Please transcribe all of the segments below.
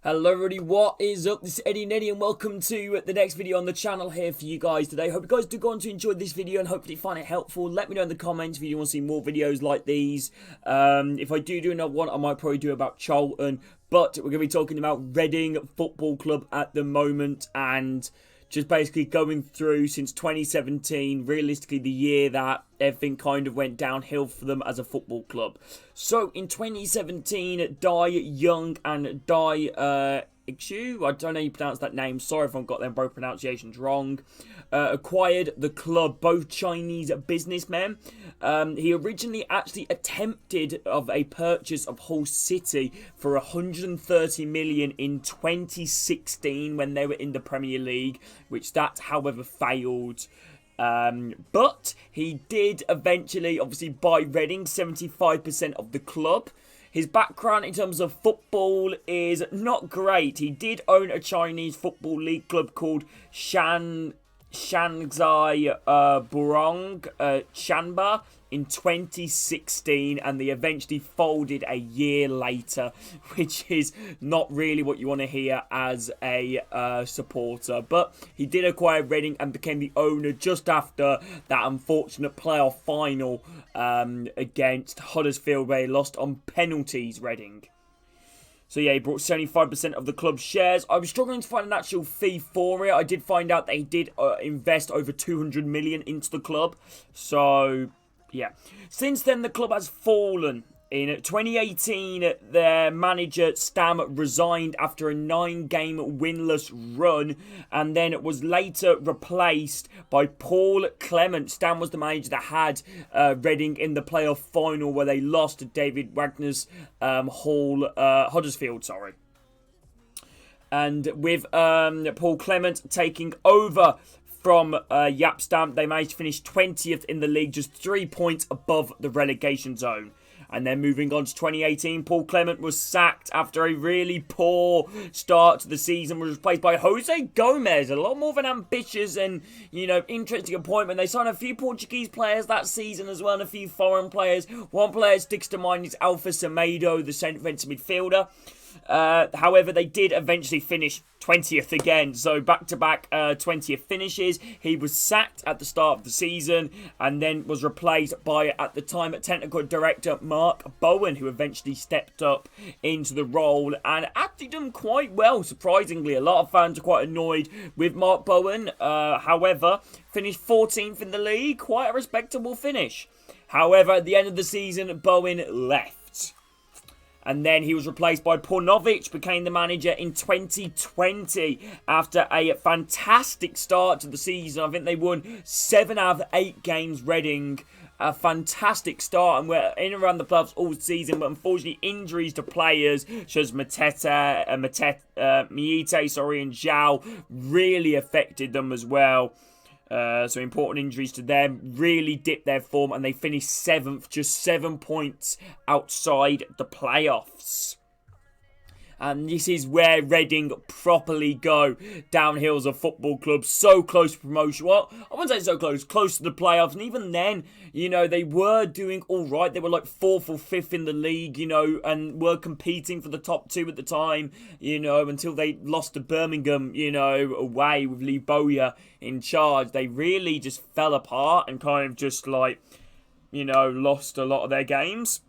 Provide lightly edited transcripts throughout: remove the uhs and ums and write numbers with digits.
Hello everybody, what is up? This is Eddie and Eddie and welcome to the next video on the channel here for you guys today. Hope you guys do go on to enjoy this video and hopefully find it helpful. Let me know in the comments if you want to see more videos like these. If I do another one, I might probably do about Charlton. But we're going to be talking about Reading Football Club at the moment and just basically going through since 2017, realistically the year that everything kind of went downhill for them as a football club. So in 2017, Dai Yongge and Dai Yongge, I don't know how you pronounce that name, sorry if I've got them both pronunciations wrong, acquired the club, both Chinese businessmen. He originally actually attempted of a purchase of Hull City for 130 million in 2016 when they were in the Premier League, which that however failed. But he did eventually obviously buy Reading, 75% of the club. His background in terms of football is not great. He did own a Chinese football league club called Shanghai Burong Shanba in 2016, and they eventually folded a year later, which is not really what you want to hear as a supporter. But he did acquire Reading and became the owner just after that unfortunate playoff final against Huddersfield, where he lost on penalties, Reading. So yeah, he brought 75% of the club's shares. I was struggling to find an actual fee for it. I did find out that he did invest over 200 million into the club. So yeah. Since then, the club has fallen. In 2018, their manager, Stam, resigned after a 9-game winless run and then was later replaced by Paul Clement. Stam was the manager that had Reading in the playoff final where they lost to David Wagner's Huddersfield. And with Paul Clement taking over from Jaap Stam, they managed to finish 20th in the league, just 3 points above the relegation zone. And then moving on to 2018, Paul Clement was sacked after a really poor start to the season, was replaced by Jose Gomez. A lot more of an ambitious and, interesting appointment. They signed a few Portuguese players that season as well, and a few foreign players. One player sticks to mind is Alfa Semedo, the centre midfielder. However, they did eventually finish 20th again, so back-to-back 20th finishes. He was sacked at the start of the season and then was replaced by, at the time, technical director Mark Bowen, who eventually stepped up into the role and actually done quite well, surprisingly. A lot of fans are quite annoyed with Mark Bowen. However, finished 14th in the league, quite a respectable finish. However, at the end of the season, Bowen left. And then he was replaced by Paunovic, became the manager in 2020 after a fantastic start to the season. I think they won 7 out of 8 games, Reading. A fantastic start, and we're in and around the playoffs all season, but unfortunately injuries to players such as Miete, and Zhao really affected them as well. So important injuries to them really dipped their form, and they finished 7th, just 7 points outside the playoffs. And this is where Reading properly go downhill as a football club. So close to promotion. Well, I wouldn't say so close to the playoffs. And even then, they were doing all right. They were like 4th or 5th in the league, and were competing for the top 2 at the time, until they lost to Birmingham, away with Lee Bowyer in charge. They really just fell apart and kind of just lost a lot of their games.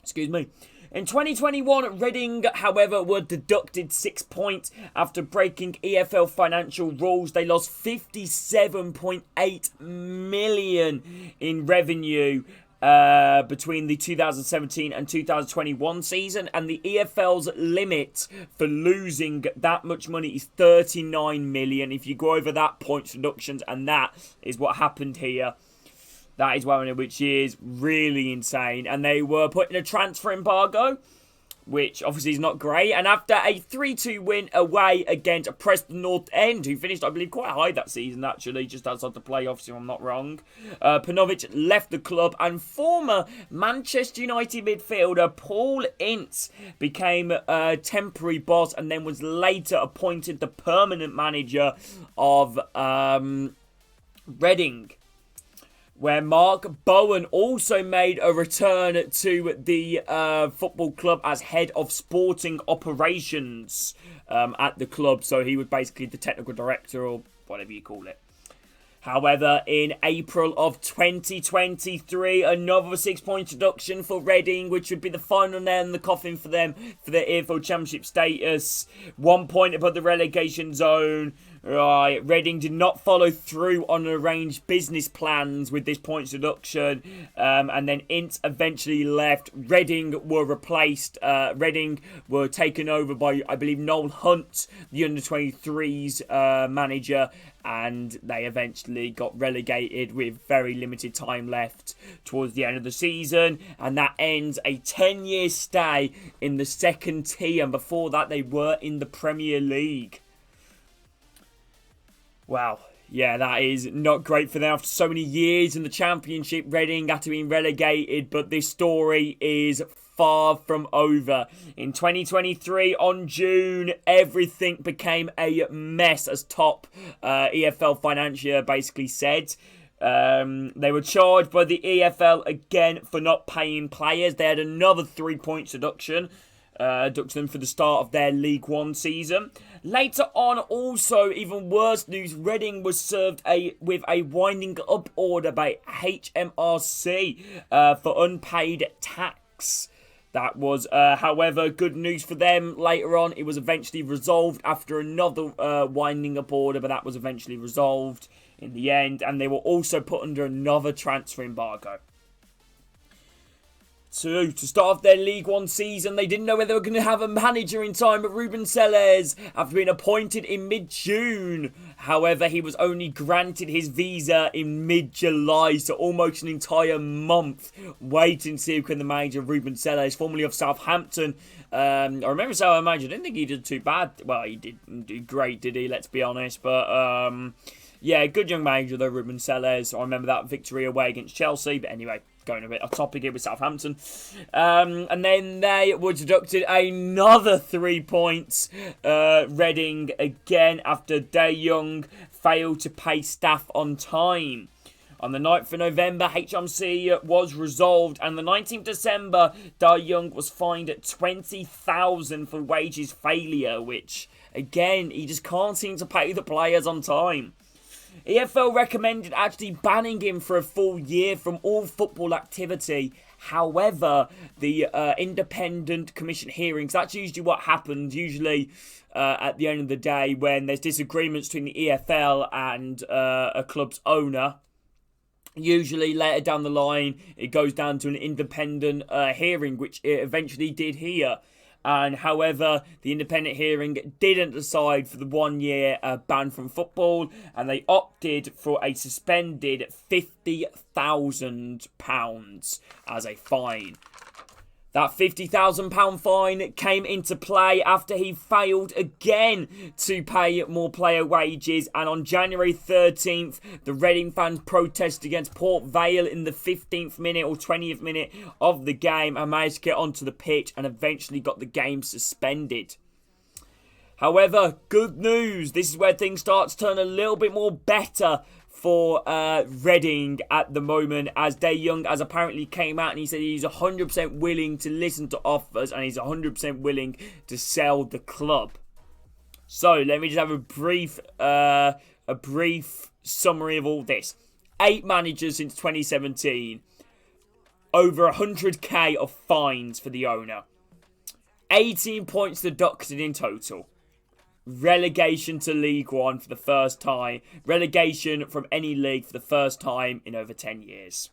Excuse me. In 2021, Reading, however, were deducted 6 points after breaking EFL financial rules. They lost 57.8 million in revenue between the 2017 and 2021 season, and the EFL's limit for losing that much money is 39 million. If you go over that, points deductions, and that is what happened here. That is one which is really insane. And they were put in a transfer embargo, which obviously is not great. And after a 3-2 win away against Preston North End, who finished, I believe, quite high that season, actually, just outside the playoffs, if I'm not wrong, Paunovic left the club, and former Manchester United midfielder Paul Ince became a temporary boss and then was later appointed the permanent manager of Reading. where Mark Bowen also made a return to the football club as head of sporting operations at the club. So he was basically the technical director, or whatever you call it. However, in April of 2023, another 6-point deduction for Reading, which would be the final nail in the coffin for them for their EFL Championship status. 1 point above the relegation zone. Right, Reading did not follow through on arranged business plans with this points deduction, and then Ince eventually left. Reading were replaced. Reading were taken over by, I believe, Noel Hunt, the under-23s manager, and they eventually got relegated with very limited time left towards the end of the season, and that ends a 10-year stay in the second tier, and before that they were in the Premier League. Wow, yeah, that is not great for them. After so many years in the Championship, Reading had to be relegated, but this story is far from over. In 2023, on June, everything became a mess, as top EFL financier basically said. They were charged by the EFL again for not paying players. They had another 3 points deduction. Deducted them for the start of their League One season. Later on, also, even worse news, Reading was served with a winding up order by HMRC for unpaid tax. That was, however, good news for them. Later on, it was eventually resolved after another winding up order, but that was eventually resolved in the end, and they were also put under another transfer embargo. To start off their League One season, they didn't know whether they were going to have a manager in time, but Ruben Sellers, after being appointed in mid-June. However, he was only granted his visa in mid-July, so almost an entire month waiting to see who can the manager, Ruben Sellers, formerly of Southampton. I remember Southampton manager, I didn't think he did too bad. Well, he didn't do great, did he? Let's be honest, but yeah, good young manager though, Ruben Sellers. I remember that victory away against Chelsea, but anyway, going a bit off topic here with Southampton. And then they were deducted another 3 points. Reading again after Dai Yongge failed to pay staff on time. On the 9th of November, HMC was resolved, and the 19th of December, Dai Yongge was fined at $20,000 for wages failure, which, again, he just can't seem to pay the players on time. EFL recommended actually banning him for a full year from all football activity. However, the independent commission hearings, that's usually what happens, usually at the end of the day when there's disagreements between the EFL and a club's owner. Usually later down the line, it goes down to an independent hearing, which it eventually did here. And however, the independent hearing didn't decide for the 1 year ban from football, and they opted for a suspended £50,000 as a fine. That £50,000 fine came into play after he failed again to pay more player wages, and on January 13th, the Reading fans protested against Port Vale in the 15th minute or 20th minute of the game and managed to get onto the pitch and eventually got the game suspended. However, good news, this is where things start to turn a little bit more better for Reading at the moment, as Dai Yongge has apparently came out and he said he's 100% willing to listen to offers and he's 100% willing to sell the club. So let me just have a brief summary of all this. 8 managers since 2017, over 100k of fines for the owner, 18 points deducted in total. Relegation to League One for the first time. Relegation from any league for the first time in over 10 years.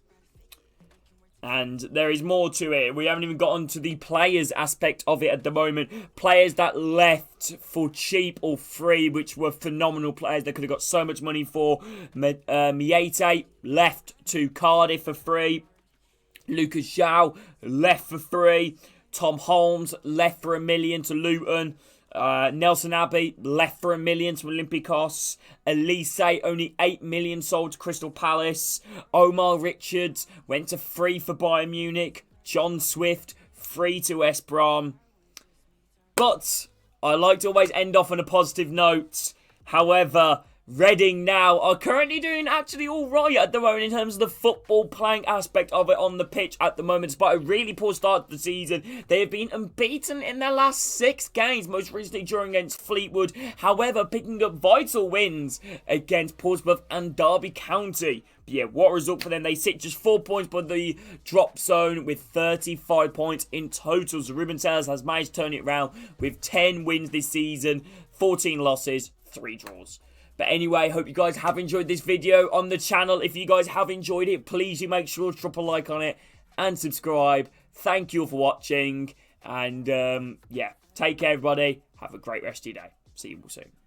And there is more to it. We haven't even gotten to the players aspect of it at the moment. Players that left for cheap or free, which were phenomenal players they could have got so much money for. Miete left to Cardiff for free. Lucas Zhao left for free. Tom Holmes left for $1 million to Luton. Nelson Abbey left for $1 million to Olympiacos. Elise only $8 million sold to Crystal Palace. Omar Richards went to free for Bayern Munich. John Swift free to West Brom. But I like to always end off on a positive note. However, Reading now are currently doing actually alright at the moment in terms of the football playing aspect of it on the pitch at the moment. Despite a really poor start to the season, they have been unbeaten in their last 6 games, most recently drawing against Fleetwood. However, picking up vital wins against Portsmouth and Derby County. But yeah, what a result for them. They sit just 4 points below the drop zone with 35 points in total. So Ruben Sellers has managed to turn it around with 10 wins this season, 14 losses, 3 draws. But anyway, hope you guys have enjoyed this video on the channel. If you guys have enjoyed it, please do make sure to drop a like on it and subscribe. Thank you all for watching. And yeah, take care everybody. Have a great rest of your day. See you all soon.